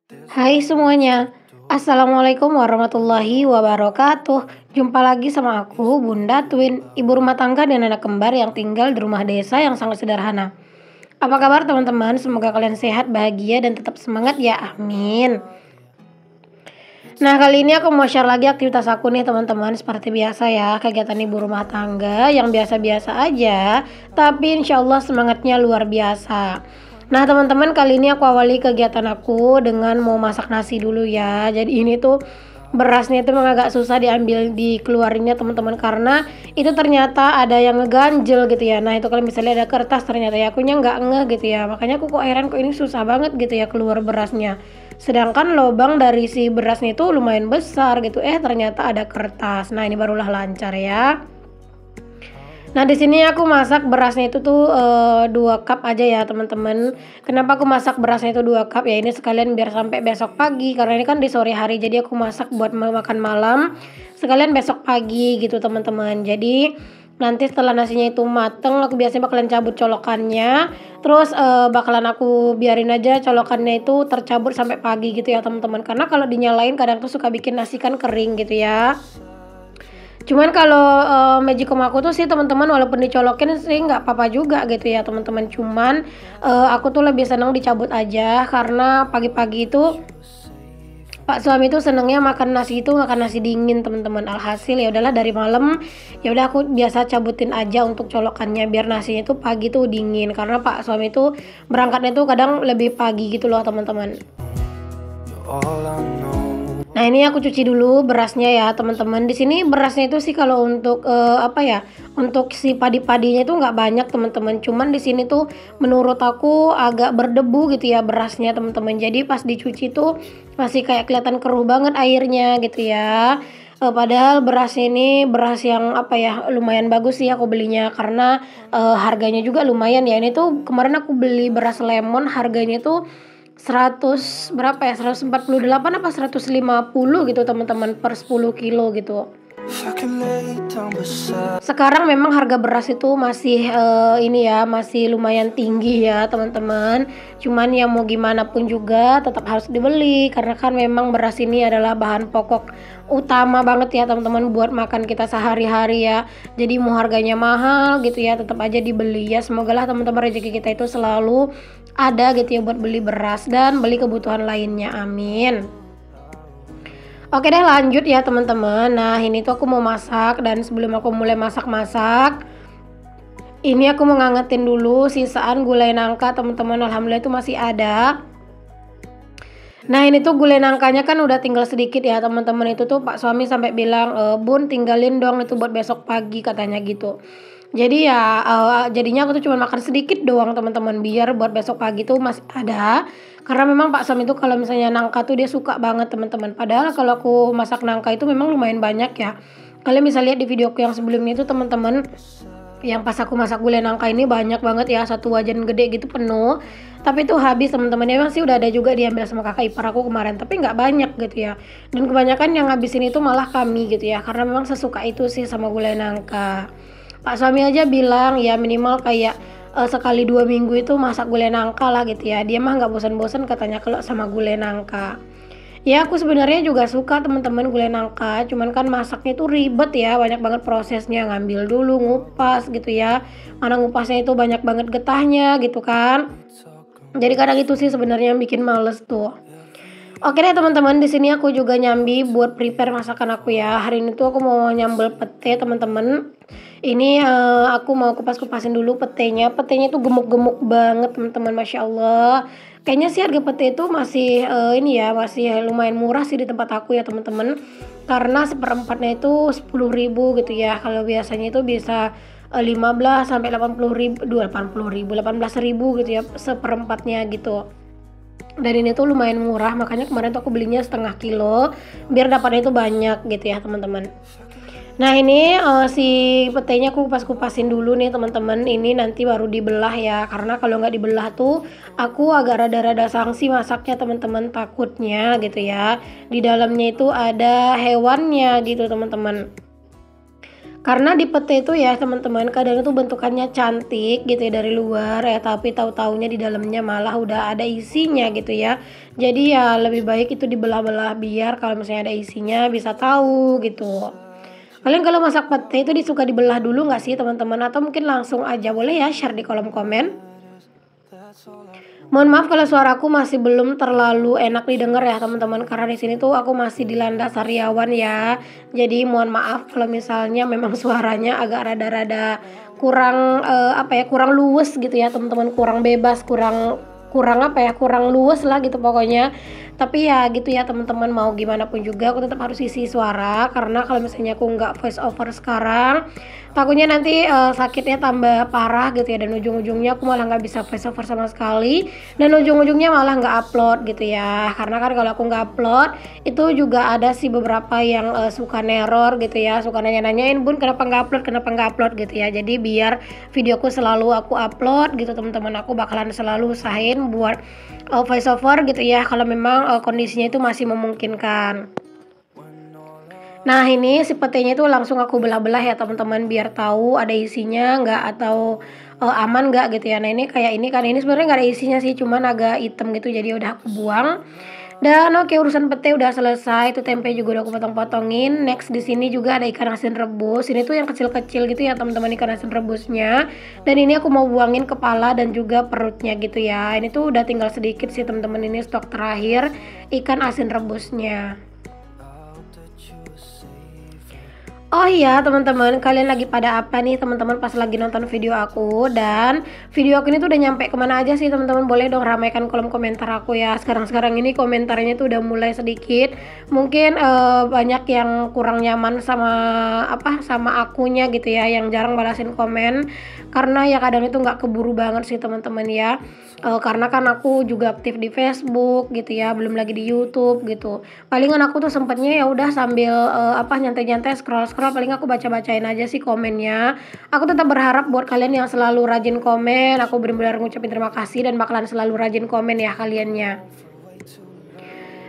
Hai semuanya, Assalamualaikum warahmatullahi wabarakatuh. Jumpa lagi sama aku, Bunda Twin, ibu rumah tangga dan anak kembar yang tinggal di rumah desa yang sangat sederhana. Apa kabar teman-teman? Semoga kalian sehat, bahagia, dan tetap semangat ya, amin. Nah, kali ini aku mau share lagi aktivitas aku nih teman-teman. Seperti biasa ya, kegiatan ibu rumah tangga yang biasa-biasa aja, tapi insya Allah semangatnya luar biasa. Nah teman-teman, kali ini aku awali kegiatan aku dengan mau masak nasi dulu ya. Jadi ini tuh berasnya itu memang agak susah diambil dikeluarinnya teman-teman, karena itu ternyata ada yang ngeganjel gitu ya. Nah itu kalau misalnya ada kertas ternyata ya akunya nggak ngeh gitu ya, makanya aku kok heran kok ini susah banget gitu ya keluar berasnya, sedangkan lubang dari si berasnya itu lumayan besar gitu, ternyata ada kertas. Nah ini barulah lancar ya. Nah di sini aku masak berasnya itu tuh 2 cup aja ya teman-teman. Kenapa aku masak berasnya itu 2 cup ya, ini sekalian biar sampai besok pagi, karena ini kan di sore hari jadi aku masak buat makan malam sekalian besok pagi gitu teman-teman. Jadi nanti setelah nasinya itu mateng, aku biasanya bakalan cabut colokannya, terus bakalan aku biarin aja colokannya itu tercabut sampai pagi gitu ya teman-teman, karena kalau dinyalain kadang tuh suka bikin nasi kan kering gitu ya. Cuman kalau magicom aku tuh sih teman-teman, walaupun dicolokin sih nggak apa-apa juga gitu ya teman-teman. Cuman aku tuh lebih seneng dicabut aja, karena pagi-pagi itu Pak suami tuh senengnya makan nasi itu makan nasi dingin teman-teman. Alhasil ya udahlah dari malam ya udah aku biasa cabutin aja untuk colokannya biar nasinya itu pagi tuh dingin, karena Pak suami tuh berangkatnya tuh kadang lebih pagi gitu loh teman-teman. Nah ini aku cuci dulu berasnya ya teman-teman. Di sini berasnya itu sih kalau untuk apa ya, untuk si padi-padinya itu nggak banyak teman-teman. Cuman di sini tuh menurut aku agak berdebu gitu ya berasnya teman-teman. Jadi pas dicuci tuh masih kayak kelihatan keruh banget airnya gitu ya. Padahal beras ini beras yang apa ya, lumayan bagus sih aku belinya, karena harganya juga lumayan ya. Ini tuh kemarin aku beli beras lemon harganya tuh 100 berapa ya, 148 apa 150 gitu teman-teman per 10 kilo gitu. Sekarang memang harga beras itu masih ini ya, masih lumayan tinggi ya teman-teman. Cuman ya mau gimana pun juga tetap harus dibeli, karena kan memang beras ini adalah bahan pokok utama banget ya teman-teman buat makan kita sehari-hari ya. Jadi mau harganya mahal gitu ya tetap aja dibeli ya. Semoga lah teman-teman rezeki kita itu selalu ada gitu ya buat beli beras dan beli kebutuhan lainnya, amin. Oke deh lanjut ya teman-teman. Nah ini tuh aku mau masak, dan sebelum aku mulai masak-masak ini aku mau ngangetin dulu sisaan gulai nangka teman-teman. Alhamdulillah itu masih ada. Nah ini tuh gulai nangkanya kan udah tinggal sedikit ya teman-teman. Itu tuh Pak suami sampai bilang Bun tinggalin dong itu buat besok pagi katanya gitu. Jadi ya jadinya aku tuh cuma makan sedikit doang teman-teman, biar buat besok pagi tuh masih ada. Karena memang Pak suami tuh kalau misalnya nangka tuh dia suka banget teman-teman. Padahal kalau aku masak nangka itu memang lumayan banyak ya. Kalian bisa lihat di videoku yang sebelumnya itu teman-teman, yang pas aku masak gulai nangka ini banyak banget ya, satu wajan gede gitu penuh. Tapi itu habis teman-teman. Emang sih udah ada juga diambil sama kakak ipar aku kemarin, tapi nggak banyak gitu ya. Dan kebanyakan yang ngabisin itu malah kami gitu ya, karena memang sesuka itu sih sama gulai nangka. Pak suami aja bilang ya minimal kayak sekali 2 minggu itu masak gulai nangka lah gitu ya. Dia mah nggak bosan-bosan katanya kalau sama gulai nangka. Ya aku sebenarnya juga suka teman-teman gulai nangka, cuman kan masaknya itu ribet ya, banyak banget prosesnya, ngambil dulu, ngupas gitu ya. Mana ngupasnya itu banyak banget getahnya gitu kan. Jadi kadang itu sih sebenarnya yang bikin males tuh. Oke deh teman-teman, di sini aku juga nyambi buat prepare masakan aku ya. Hari ini tuh aku mau nyambel pete teman-teman. Ini aku mau kupas-kupasin dulu petenya. Petenya tuh gemuk-gemuk banget teman-teman, masya Allah. Kayaknya sih harga pete itu masih ini ya, masih lumayan murah sih di tempat aku ya teman-teman. Karena seperempatnya itu 10.000 gitu ya. Kalau biasanya itu bisa 15 sampai 80.000, 80.000, 18.000 gitu ya seperempatnya gitu. Dan ini tuh lumayan murah, makanya kemarin tuh aku belinya setengah kilo biar dapatnya itu banyak gitu ya teman-teman. Nah ini si petenya aku kupas-kupasin dulu nih teman-teman. Ini nanti baru dibelah ya, karena kalau nggak dibelah tuh aku agak rada-rada sangsi masaknya teman-teman, takutnya gitu ya di dalamnya itu ada hewannya gitu teman-teman. Karena di pete itu ya teman-teman, kadang itu bentukannya cantik gitu ya dari luar ya, tapi tahu-taunya di dalamnya malah udah ada isinya gitu ya. Jadi ya lebih baik itu dibelah-belah biar kalau misalnya ada isinya bisa tahu gitu. Kalian kalau masak pete itu disuka dibelah dulu nggak sih teman-teman? Atau mungkin langsung aja, boleh ya share di kolom komen. Mohon maaf kalau suaraku masih belum terlalu enak didengar ya teman-teman, karena di sini tuh aku masih dilanda sariawan ya. Jadi mohon maaf kalau misalnya memang suaranya agak rada-rada kurang kurang luwes gitu ya teman-teman, kurang bebas, kurang kurang luwes lah gitu pokoknya. Tapi ya gitu ya teman-teman, mau gimana pun juga aku tetap harus isi suara, karena kalau misalnya aku nggak voice over sekarang takutnya nanti sakitnya tambah parah gitu ya, dan ujung-ujungnya aku malah nggak bisa voice over sama sekali, dan ujung-ujungnya malah nggak upload gitu ya. Karena kan kalau aku nggak upload itu juga ada sih beberapa yang suka neror gitu ya, suka nanya-nanyain, Bun kenapa nggak upload gitu ya. Jadi biar videoku selalu aku upload gitu teman-teman, aku bakalan selalu usahain buat voice over gitu ya kalau memang kondisinya itu masih memungkinkan. Nah ini si petenya itu langsung aku belah-belah ya teman-teman, biar tahu ada isinya nggak atau aman nggak gitu ya. Nah ini kayak ini kan, ini sebenarnya nggak ada isinya sih, cuman agak hitam gitu, jadi udah aku buang. Dan oke, urusan pete udah selesai, itu tempe juga udah aku potong-potongin. Next di sini juga ada ikan asin rebus. Ini tuh yang kecil-kecil gitu ya teman-teman, ikan asin rebusnya. Dan ini aku mau buangin kepala dan juga perutnya gitu ya. Ini tuh udah tinggal sedikit sih teman-teman, ini stok terakhir ikan asin rebusnya. Oh iya teman-teman, kalian lagi pada apa nih teman-teman pas lagi nonton video aku? Dan video aku ini tuh udah nyampe kemana aja sih teman-teman? Boleh dong ramaikan kolom komentar aku ya. Sekarang ini komentarnya tuh udah mulai sedikit. Mungkin banyak yang kurang nyaman sama akunya gitu ya, yang jarang balasin komen. Karena ya kadang itu nggak keburu banget sih teman-teman ya. Karena kan aku juga aktif di Facebook gitu ya, belum lagi di YouTube gitu. Palingan aku tuh sempetnya ya udah sambil nyantai-nyantai scroll paling aku baca-bacain aja sih komennya. Aku tetap berharap buat kalian yang selalu rajin komen, aku benar-benar ngucapin terima kasih dan bakalan selalu rajin komen ya kaliannya.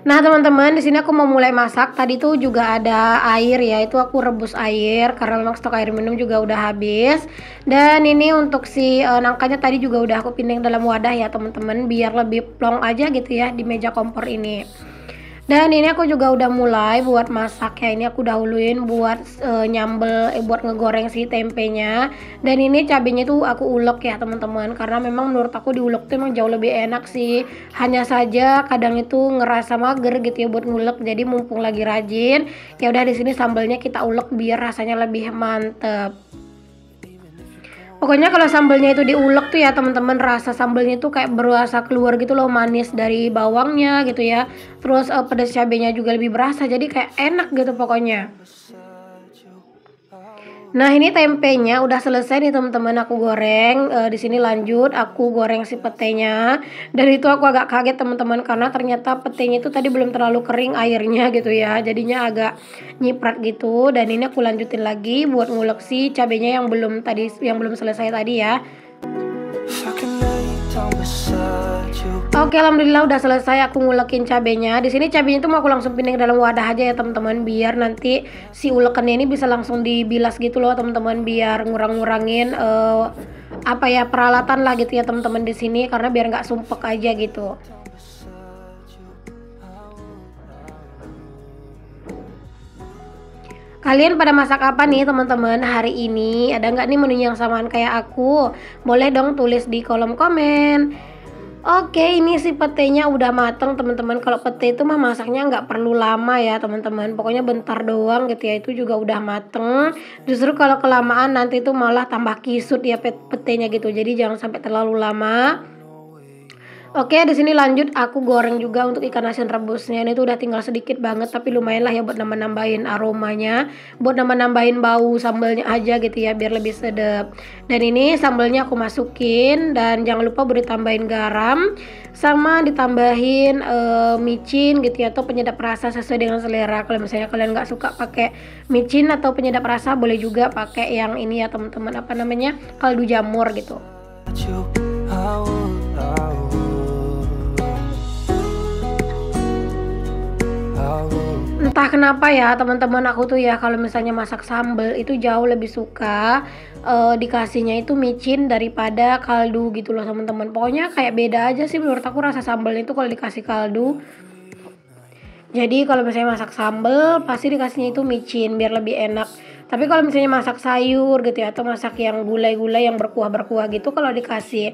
Nah teman-teman, di sini aku mau mulai masak. Tadi tuh juga ada air ya, itu aku rebus air karena memang stok air minum juga udah habis. Dan ini untuk si nangkanya tadi juga udah aku pindahin dalam wadah ya teman-teman, biar lebih plong aja gitu ya di meja kompor ini. Dan ini aku juga udah mulai buat masak ya. Ini aku dahuluin buat buat ngegoreng si tempenya. Dan ini cabenya tuh aku ulek ya teman-teman, karena memang menurut aku diulek tuh emang jauh lebih enak sih. Hanya saja kadang itu ngerasa mager gitu ya buat ngulek. Jadi mumpung lagi rajin, ya udah di sini sambalnya kita ulek biar rasanya lebih mantep. Pokoknya kalau sambelnya itu diulek tuh ya teman-teman, rasa sambelnya tuh kayak berasa keluar gitu loh, manis dari bawangnya gitu ya. Terus pedas cabenya juga lebih berasa, jadi kayak enak gitu pokoknya. Nah ini tempenya udah selesai nih teman-teman, aku goreng. Di sini lanjut aku goreng si petenya. Dan itu aku agak kaget teman-teman, karena ternyata petenya itu tadi belum terlalu kering airnya gitu ya, jadinya agak nyiprat gitu. Dan ini aku lanjutin lagi buat ngulek si cabenya yang belum selesai tadi ya. Oke, alhamdulillah udah selesai aku ngulekin cabenya. Di sini cabenya tuh mau aku langsung pindah ke dalam wadah aja ya teman-teman, biar nanti si ulekannya ini bisa langsung dibilas gitu loh teman-teman, biar ngurangin peralatan lah gitu ya teman-teman di sini, karena biar nggak sumpek aja gitu. Kalian pada masak apa nih teman-teman hari ini? Ada nggak nih menu yang samaan kayak aku? Boleh dong tulis di kolom komen. Oke, ini si petenya udah mateng teman-teman. Kalau pete itu mah masaknya nggak perlu lama ya teman-teman. Pokoknya bentar doang gitu ya, itu juga udah mateng. Justru kalau kelamaan nanti itu malah tambah kisut ya petenya gitu. Jadi jangan sampai terlalu lama. Oke, di sini lanjut aku goreng juga untuk ikan asin rebusnya. Ini tuh udah tinggal sedikit banget, tapi lumayan lah ya buat nambah-nambahin aromanya, buat nambah-nambahin bau sambalnya aja gitu ya, biar lebih sedap. Dan ini sambalnya aku masukin, dan jangan lupa beri tambahin garam sama ditambahin micin gitu ya, atau penyedap rasa sesuai dengan selera. Kalau misalnya kalian nggak suka pakai micin atau penyedap rasa, boleh juga pakai yang ini ya teman-teman, kaldu jamur gitu. Entah kenapa ya teman-teman, aku tuh ya kalau misalnya masak sambal itu jauh lebih suka dikasihnya itu micin daripada kaldu gitu loh teman-teman. Pokoknya kayak beda aja sih menurut aku rasa sambal itu kalau dikasih kaldu. Jadi kalau misalnya masak sambal pasti dikasihnya itu micin biar lebih enak. Tapi kalau misalnya masak sayur gitu ya, atau masak yang gulai-gulai yang berkuah-berkuah gitu, kalau dikasih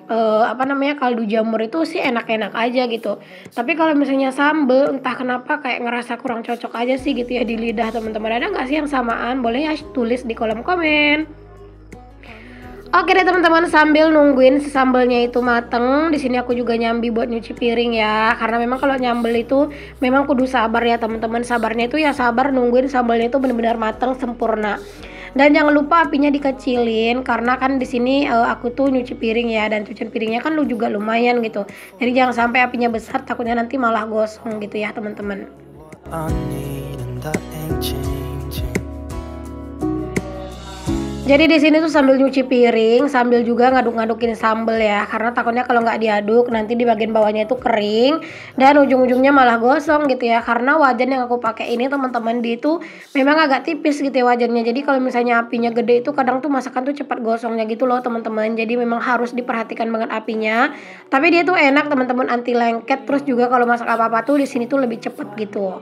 kaldu jamur itu sih enak-enak aja gitu. Tapi kalau misalnya sambal entah kenapa kayak ngerasa kurang cocok aja sih gitu ya di lidah teman-teman. Ada nggak sih yang samaan? Boleh ya tulis di kolom komen. Oke deh teman-teman, sambil nungguin si sambalnya itu mateng, di sini aku juga nyambi buat nyuci piring ya. Karena memang kalau nyambel itu memang kudu sabar ya teman-teman. Sabarnya itu ya sabar nungguin sambalnya itu benar-benar mateng sempurna. Dan jangan lupa apinya dikecilin karena kan di sini aku tuh nyuci piring ya, dan cucian piringnya kan lu juga lumayan gitu. Jadi jangan sampai apinya besar, takutnya nanti malah gosong gitu ya teman-teman. Jadi di sini tuh sambil nyuci piring, sambil juga ngaduk-ngadukin sambal ya, karena takutnya kalau nggak diaduk nanti di bagian bawahnya itu kering dan ujung-ujungnya malah gosong gitu ya. Karena wajan yang aku pakai ini teman-teman, dia itu memang agak tipis gitu ya wajannya. Jadi kalau misalnya apinya gede itu kadang tuh masakan tuh cepat gosongnya gitu loh teman-teman. Jadi memang harus diperhatikan banget apinya. Tapi dia tuh enak teman-teman, anti lengket. Terus juga kalau masak apa-apa tuh di sini tuh lebih cepet gitu.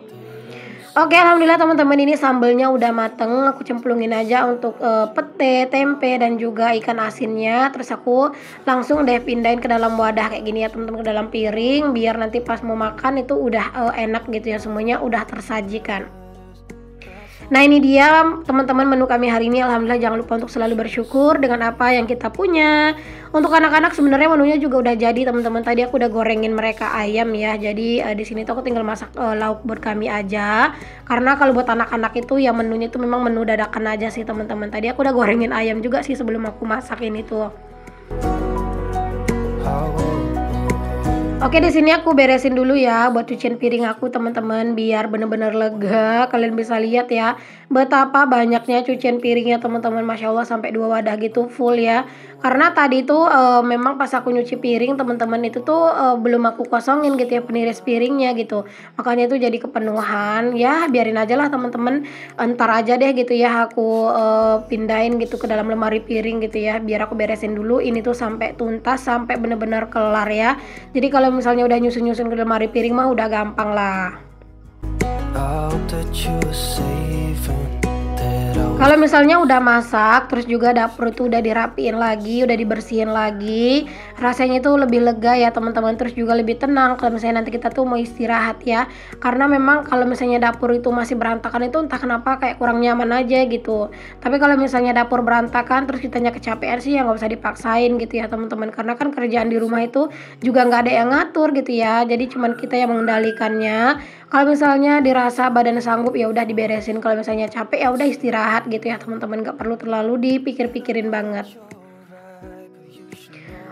Oke, alhamdulillah teman-teman, ini sambelnya udah mateng. Aku cemplungin aja untuk pete, tempe dan juga ikan asinnya. Terus aku langsung deh pindahin ke dalam wadah kayak gini ya teman-teman, ke dalam piring biar nanti pas mau makan itu udah enak gitu ya, semuanya udah tersajikan. Nah ini dia teman-teman menu kami hari ini. Alhamdulillah, jangan lupa untuk selalu bersyukur dengan apa yang kita punya. Untuk anak-anak sebenarnya menunya juga udah jadi teman-teman. Tadi aku udah gorengin mereka ayam ya. Jadi di sini tuh aku tinggal masak lauk buat kami aja. Karena kalau buat anak-anak itu ya menunya itu memang menu dadakan aja sih teman-teman. Tadi aku udah gorengin ayam juga sih sebelum aku masakin itu. Oke, di sini aku beresin dulu ya buat cucian piring aku teman-teman biar bener-bener lega. Kalian bisa lihat ya betapa banyaknya cucian piringnya teman-teman. Masya Allah, sampai 2 wadah gitu full ya. Karena tadi tuh memang pas aku nyuci piring teman-teman itu tuh belum aku kosongin gitu ya peniris piringnya gitu. Makanya itu jadi kepenuhan. Ya biarin aja lah teman-teman. Entar aja deh gitu ya aku pindahin gitu ke dalam lemari piring gitu ya. Biar aku beresin dulu ini tuh sampai tuntas, sampai bener-bener kelar ya. Jadi kalau misalnya udah nyusun-nyusun ke lemari piring mah udah gampang lah. Kalau misalnya udah masak, terus juga dapur itu udah dirapiin lagi, udah dibersihin lagi, rasanya itu lebih lega ya teman-teman. Terus juga lebih tenang kalau misalnya nanti kita tuh mau istirahat ya. Karena memang kalau misalnya dapur itu masih berantakan itu entah kenapa kayak kurang nyaman aja gitu. Tapi kalau misalnya dapur berantakan terus kitanya kecapean sih ya nggak usah dipaksain gitu ya teman-teman. Karena kan kerjaan di rumah itu juga nggak ada yang ngatur gitu ya. Jadi cuman kita yang mengendalikannya. Kalau misalnya dirasa badan sanggup ya udah diberesin. Kalau misalnya capek ya udah istirahat gitu ya teman-teman, nggak perlu terlalu dipikir-pikirin banget.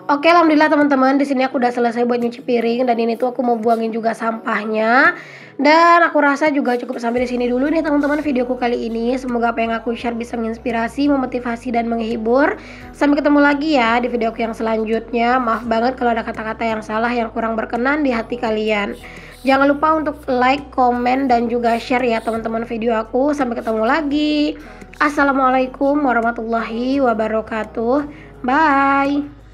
Oke, alhamdulillah teman-teman, di sini aku udah selesai buat nyuci piring dan ini tuh aku mau buangin juga sampahnya. Dan aku rasa juga cukup sampai di sini dulu nih teman-teman videoku kali ini. Semoga apa yang aku share bisa menginspirasi, memotivasi dan menghibur. Sampai ketemu lagi ya di videoku yang selanjutnya. Maaf banget kalau ada kata-kata yang salah yang kurang berkenan di hati kalian. Jangan lupa untuk like, komen, dan juga share ya teman-teman video aku. Sampai ketemu lagi. Assalamualaikum warahmatullahi wabarakatuh. Bye.